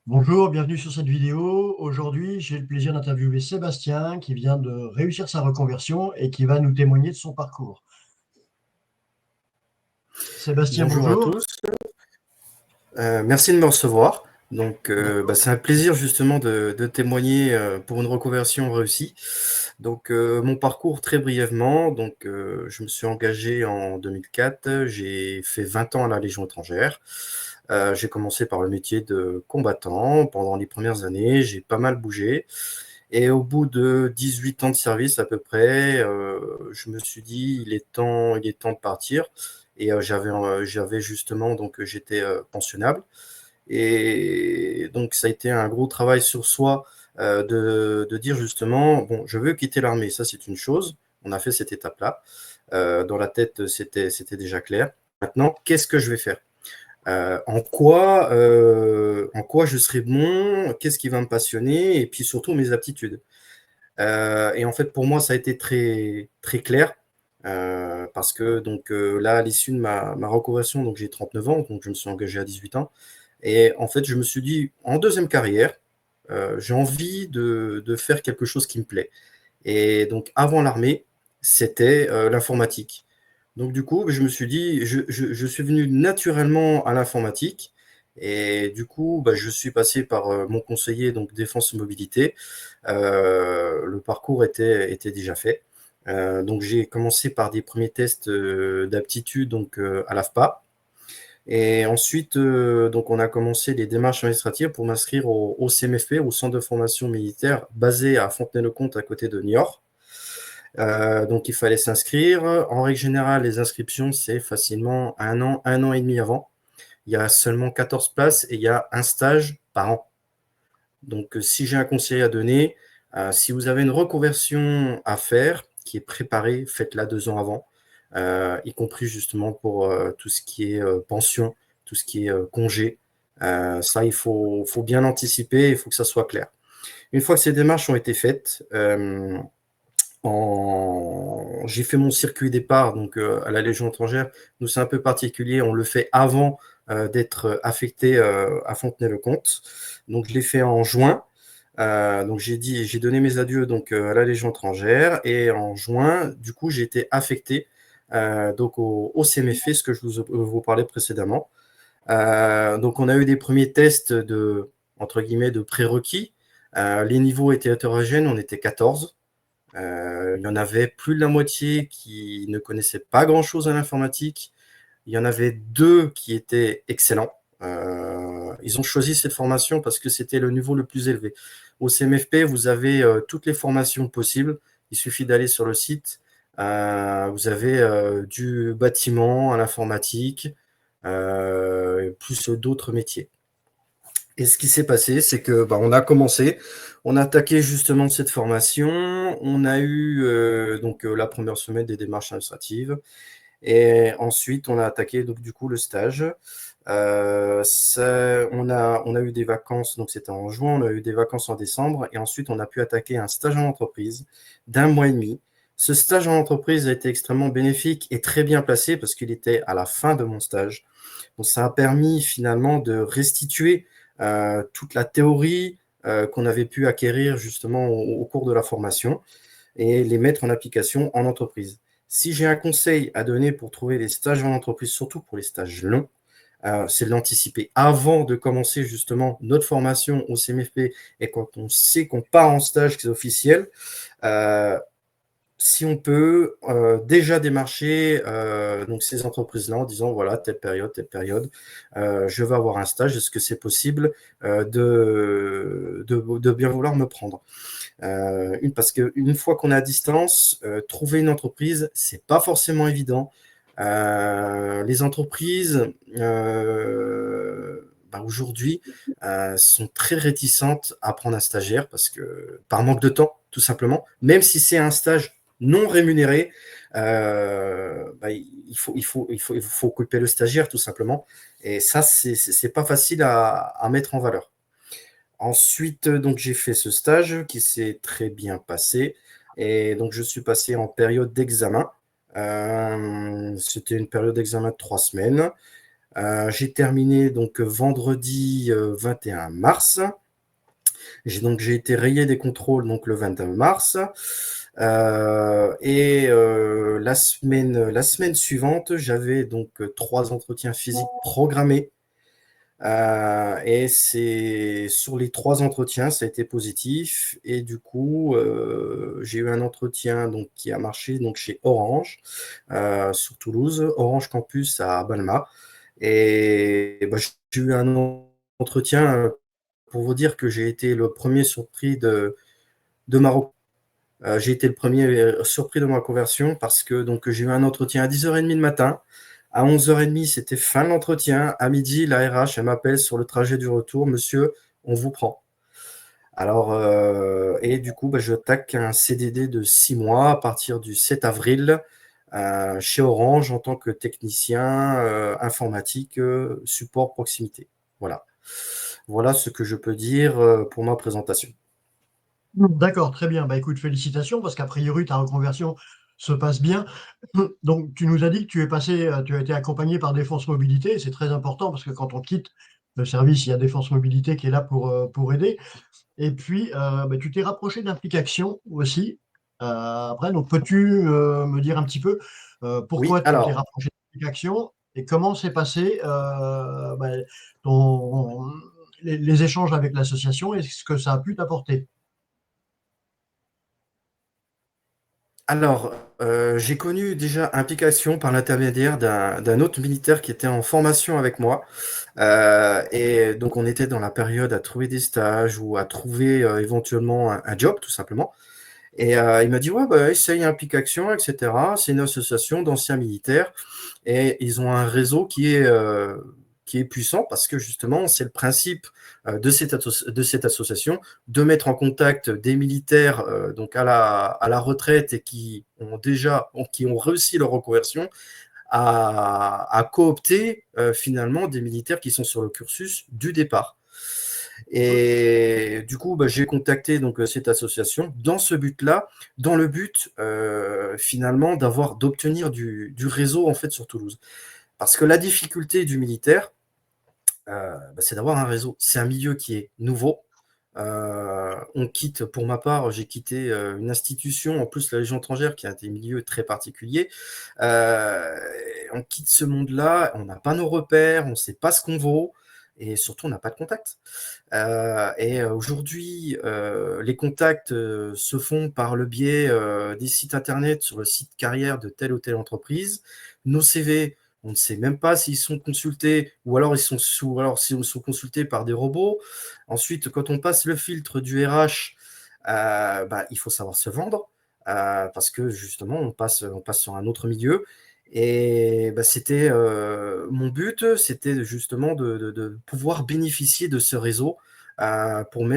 Bonjour, bienvenue sur cette vidéo. Aujourd'hui, j'ai le plaisir d'interviewer Sébastien qui vient de réussir sa reconversion et qui va nous témoigner de son parcours. Sébastien, Bonjour à bonjour. tous. Merci de me recevoir. Donc, D'accord. c'est un plaisir justement de témoigner pour une reconversion réussie. Donc, mon parcours très brièvement. Donc, je me suis engagé en 2004. J'ai fait 20 ans à la Légion étrangère. J'ai commencé par le métier de combattant. Pendant les premières années, j'ai pas mal bougé. Et au bout de 18 ans de service à peu près, je me suis dit, il est temps de partir. Et j'avais justement, donc j'étais pensionnable. Et donc ça a été un gros travail sur soi de dire justement, bon, je veux quitter l'armée, ça c'est une chose. On a fait cette étape-là. Dans la tête, c'était déjà clair. Maintenant, qu'est-ce que je vais faire? En quoi je serai bon? Qu'est-ce qui va me passionner? Et puis surtout mes aptitudes. Et en fait, pour moi, ça a été très, très clair. Parce que donc là, à l'issue de ma reconversion, donc j'ai 39 ans, donc je me suis engagé à 18 ans. Et en fait, je me suis dit, en deuxième carrière, j'ai envie de faire quelque chose qui me plaît. Et donc, avant l'armée, c'était l'informatique. Donc, du coup, je me suis dit, je suis venu naturellement à l'informatique. Et du coup, bah, je suis passé par mon conseiller, donc Défense Mobilité. Le parcours était déjà fait. Donc, j'ai commencé par des premiers tests d'aptitude donc, à l'AFPA. Et ensuite, donc on a commencé les démarches administratives pour m'inscrire au CMFP, au Centre de formation militaire, basé à Fontenay-le-Comte, à côté de Niort. Donc il fallait s'inscrire. En règle générale, les inscriptions, c'est facilement un an et demi avant. Il y a seulement 14 places et il y a un stage par an. Donc si j'ai un conseil à donner, si vous avez une reconversion à faire qui est préparée, faites-la 2 ans avant, y compris justement pour tout ce qui est pension, tout ce qui est congé. Ça, il faut bien anticiper, il faut que ça soit clair. Une fois que ces démarches ont été faites, j'ai fait mon circuit départ donc à la Légion étrangère. Nous, c'est un peu particulier, on le fait avant d'être affecté à Fontenay-le-Comte. Donc, je l'ai fait en juin. Donc, j'ai donné mes adieux donc à la Légion étrangère et en juin, du coup, j'ai été affecté donc au CMFP, ce que je vous parlais précédemment. Donc, on a eu des premiers tests de entre guillemets de prérequis. Les niveaux étaient hétérogènes, on était 14. Il y en avait plus de la moitié qui ne connaissaient pas grand-chose à l'informatique. Il y en avait 2 qui étaient excellents. Ils ont choisi cette formation parce que c'était le niveau le plus élevé. Au CMFP, vous avez toutes les formations possibles. Il suffit d'aller sur le site. Vous avez du bâtiment à l'informatique, plus d'autres métiers. Et ce qui s'est passé, c'est que bah, on a attaqué justement cette formation, on a eu donc la première semaine des démarches administratives, et ensuite on a attaqué donc du coup le stage. On a eu des vacances, donc c'était en juin, on a eu des vacances en décembre, et ensuite on a pu attaquer un stage en entreprise d'un mois et demi. Ce stage en entreprise a été extrêmement bénéfique et très bien placé parce qu'il était à la fin de mon stage. Donc ça a permis finalement de restituer toute la théorie qu'on avait pu acquérir justement au cours de la formation et les mettre en application en entreprise. Si j'ai un conseil à donner pour trouver des stages en entreprise, surtout pour les stages longs, c'est de l'anticiper avant de commencer justement notre formation au CMFP et quand on sait qu'on part en stage qui est officiel, euh, si on peut déjà démarcher donc ces entreprises-là en disant voilà, telle période, je vais avoir un stage, est-ce que c'est possible de bien vouloir me prendre parce qu'une fois qu'on est à distance, trouver une entreprise, c'est pas forcément évident. Les entreprises, bah, aujourd'hui, sont très réticentes à prendre un stagiaire parce que par manque de temps, tout simplement. Même si c'est un stage non rémunéré, bah, il faut couper le stagiaire, tout simplement. Et ça, c'est pas facile à mettre en valeur. Ensuite, donc j'ai fait ce stage qui s'est très bien passé et donc je suis passé en période d'examen. C'était une période d'examen de 3 semaines. J'ai terminé donc vendredi 21 mars. J'ai été rayé des contrôles donc le 22 mars. La semaine suivante, j'avais donc 3 entretiens physiques programmés. Et c'est sur les 3 entretiens, ça a été positif. Et du coup, j'ai eu un entretien donc, qui a marché donc, chez Orange, sur Toulouse, Orange Campus à Balma. Et bah, j'ai eu un entretien pour vous dire que j'ai été le premier surpris de ma j'ai été le premier surpris de ma conversion parce que donc, j'ai eu un entretien à 10h30 le matin. À 11h30, c'était fin de l'entretien. À midi, la RH, elle m'appelle sur le trajet du retour. Monsieur, on vous prend. Alors, et du coup, bah, je taque un CDD de 6 mois à partir du 7 avril chez Orange en tant que technicien informatique, support proximité. Voilà. Voilà ce que je peux dire pour ma présentation. D'accord, très bien. Bah, écoute, félicitations parce qu'a priori, ta reconversion se passe bien. Donc, tu nous as dit que tu as été accompagné par Défense Mobilité. Et c'est très important parce que quand on quitte le service, il y a Défense Mobilité qui est là pour aider. Et puis, bah, tu t'es rapproché d'Implication aussi. Après, donc peux-tu me dire un petit peu Oui, pourquoi tu t'es alors, rapproché d'Implication et comment s'est passé bah, ton- les échanges avec l'association et ce que ça a pu t'apporter? j'ai connu déjà Implication par l'intermédiaire d'un autre militaire qui était en formation avec moi. Et donc, on était dans la période à trouver des stages ou à trouver éventuellement un job, tout simplement. Et il m'a dit, ouais, bah, essaye Implication, etc. C'est une association d'anciens militaires et ils ont un réseau qui est puissant parce que justement, c'est le principe de cette association de mettre en contact des militaires donc à la retraite et qui ont réussi leur reconversion à coopter finalement des militaires qui sont sur le cursus du départ. Et du coup, bah, j'ai contacté donc cette association dans ce but-là, dans le but finalement d'obtenir du réseau en fait sur Toulouse. Parce que la difficulté du militaire, bah, c'est d'avoir un réseau. C'est un milieu qui est nouveau. On quitte, pour ma part, j'ai quitté une institution, en plus la Légion étrangère, qui a des milieux très particuliers. Euh, on quitte ce monde-là, on n'a pas nos repères, on ne sait pas ce qu'on vaut, et surtout on n'a pas de contact. Aujourd'hui, les contacts se font par le biais des sites internet sur le site carrière de telle ou telle entreprise. Nos CV, on ne sait même pas s'ils sont consultés ou alors s'ils sont consultés par des robots. Ensuite, quand on passe le filtre du RH, bah, il faut savoir se vendre parce que justement, on passe sur un autre milieu. Et bah, mon but, c'était justement de pouvoir bénéficier de ce réseau pour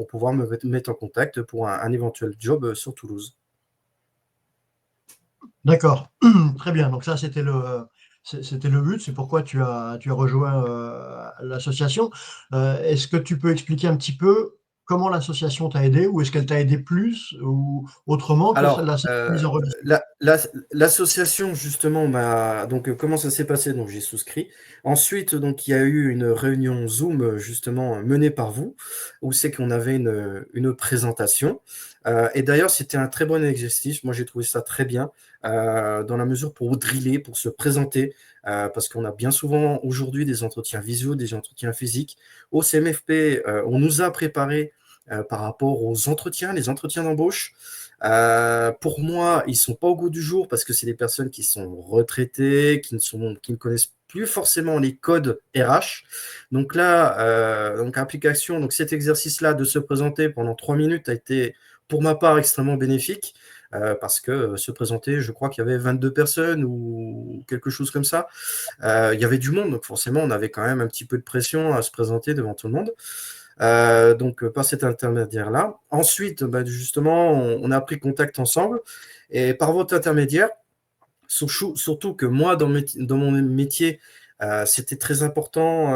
pouvoir me mettre en contact pour un éventuel job sur Toulouse. D'accord, très bien. Donc ça, c'était le but. C'est pourquoi tu as rejoint l'association. Est-ce que tu peux expliquer un petit peu comment l'association t'a aidé ou est-ce qu'elle t'a aidé plus ou autrement que Alors, la simple mise en relation? l'association, justement, comment ça s'est passé? Donc, j'ai souscrit. Ensuite, donc, il y a eu une réunion Zoom, justement, menée par vous, où c'est qu'on avait une présentation. Et d'ailleurs, c'était un très bon exercice. Moi, j'ai trouvé ça très bien, dans la mesure pour driller, pour se présenter, parce qu'on a bien souvent aujourd'hui des entretiens visio, des entretiens physiques. Au CMFP, on nous a préparé par rapport aux entretiens, les entretiens d'embauche. Pour moi, ils sont pas au goût du jour parce que c'est des personnes qui sont retraitées, qui ne connaissent plus forcément les codes RH. Donc là, application, donc cet exercice-là de se présenter pendant 3 minutes a été, pour ma part, extrêmement bénéfique. Parce que se présenter, je crois qu'il y avait 22 personnes ou quelque chose comme ça. Il y avait du monde, donc forcément, on avait quand même un petit peu de pression à se présenter devant tout le monde. Par cet intermédiaire-là. Ensuite, bah, justement, on a pris contact ensemble et par votre intermédiaire, surtout que moi, dans mon métier, C'était très important,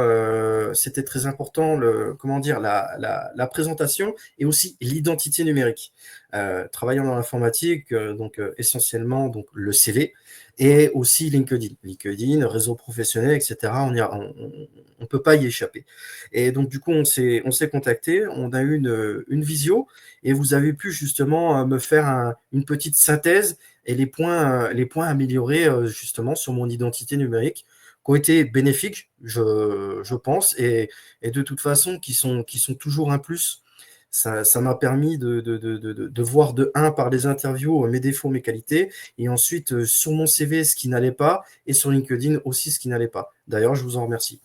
comment dire, la présentation et aussi l'identité numérique. Travaillant dans l'informatique, donc essentiellement donc le CV et aussi LinkedIn. LinkedIn, réseau professionnel, etc. On peut pas y échapper. Et donc du coup, on s'est contacté, on a eu une visio et vous avez pu justement me faire une petite synthèse et les points améliorés justement sur mon identité numérique qui ont été bénéfiques, je pense, et de toute façon qui sont toujours un plus. Ça m'a permis de voir de un par les interviews mes défauts, mes qualités, et ensuite sur mon CV ce qui n'allait pas, et sur LinkedIn aussi ce qui n'allait pas. D'ailleurs, je vous en remercie.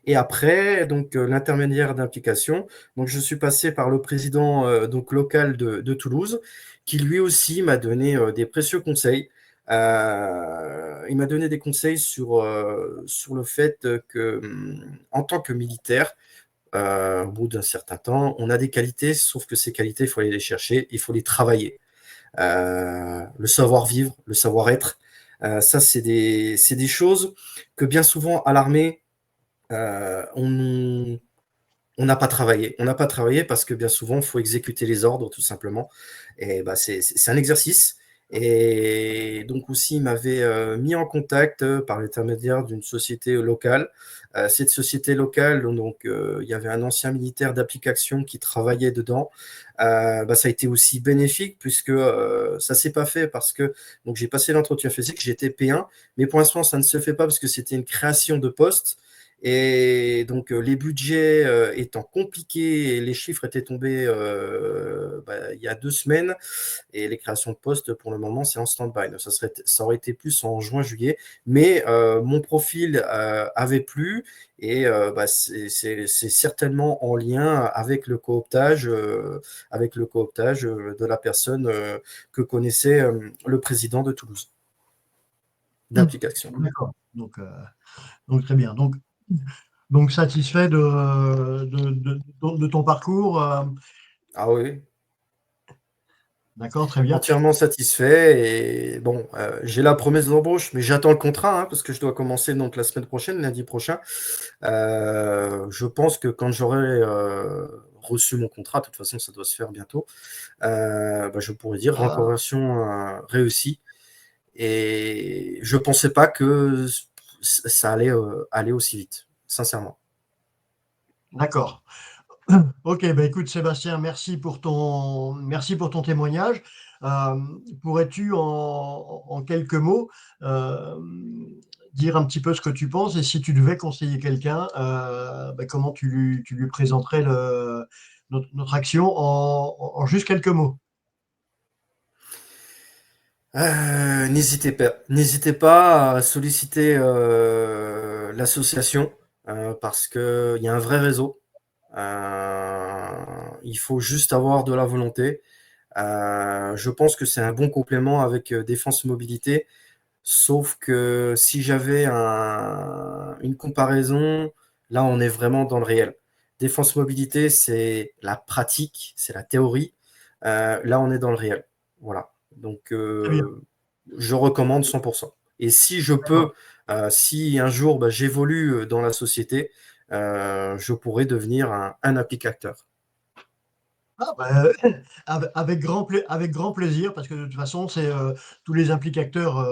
Et après, donc l'intermédiaire d'implication, donc je suis passé par le président donc local de Toulouse, qui lui aussi m'a donné des précieux conseils. Il m'a donné des conseils sur le fait que, en tant que militaire, au bout d'un certain temps, on a des qualités, sauf que ces qualités, il faut aller les chercher, il faut les travailler. Le savoir-vivre, le savoir-être, ça, c'est des choses que bien souvent à l'armée, on n'a pas travaillé. On n'a pas travaillé parce que bien souvent, il faut exécuter les ordres, tout simplement. Et bah, c'est un exercice. Et donc aussi, il m'avait mis en contact par l'intermédiaire d'une société locale. Cette société locale, donc il y avait un ancien militaire d'application qui travaillait dedans. Bah, ça a été aussi bénéfique puisque ça s'est pas fait parce que donc j'ai passé l'entretien physique, j'étais P1, mais pour l'instant ça ne se fait pas parce que c'était une création de poste. Et donc, les budgets étant compliqués, et les chiffres étaient tombés il y a 2 semaines, et les créations de postes, pour le moment, c'est en stand-by. Ça aurait été plus en juin-juillet, mais mon profil avait plu, et c'est certainement en lien avec le cooptage de la personne que connaissait le président de Toulouse, d'application. D'accord. Donc très bien. Donc satisfait de ton parcours. Ah oui. D'accord, très bien. Entièrement satisfait et bon, j'ai la promesse d'embauche, mais j'attends le contrat, hein, parce que je dois commencer donc la semaine prochaine, lundi prochain. Je pense que quand j'aurai reçu mon contrat, de toute façon ça doit se faire bientôt, je pourrais dire Ah, reconversion réussie. Et je pensais pas que ça allait aller aussi vite, sincèrement. d'accord. Ok, bah écoute Sébastien, merci pour ton témoignage. Pourrais-tu en quelques mots dire un petit peu ce que tu penses et si tu devais conseiller quelqu'un, comment tu lui présenterais notre action en juste quelques mots? N'hésitez pas à solliciter l'association parce qu'il y a un vrai réseau. Il faut juste avoir de la volonté. Je pense que c'est un bon complément avec Défense Mobilité, sauf que si j'avais une comparaison, là on est vraiment dans le réel. Défense Mobilité, c'est la pratique, c'est la théorie. Là on est dans le réel. Voilà. Donc Très bien, je recommande 100%. Et si je d'accord. peux, si un jour j'évolue dans la société, je pourrais devenir un applicateur. Ah avec grand plaisir, parce que de toute façon, c'est tous les implicateurs,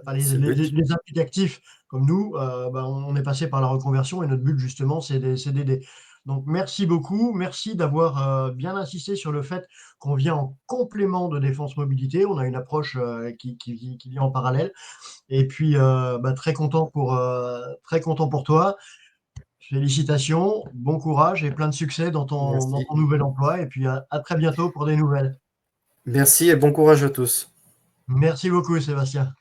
C'est le but. les applicatifs comme nous, on est passé par la reconversion et notre but justement, c'est d'aider. Donc merci beaucoup, merci d'avoir bien insisté sur le fait qu'on vient en complément de Défense Mobilité. On a une approche qui vient en parallèle. Et puis très content pour toi. Félicitations, bon courage et plein de succès dans Merci. ton nouvel emploi et puis à très bientôt pour des nouvelles. Merci et bon courage à tous. Merci beaucoup Sébastien.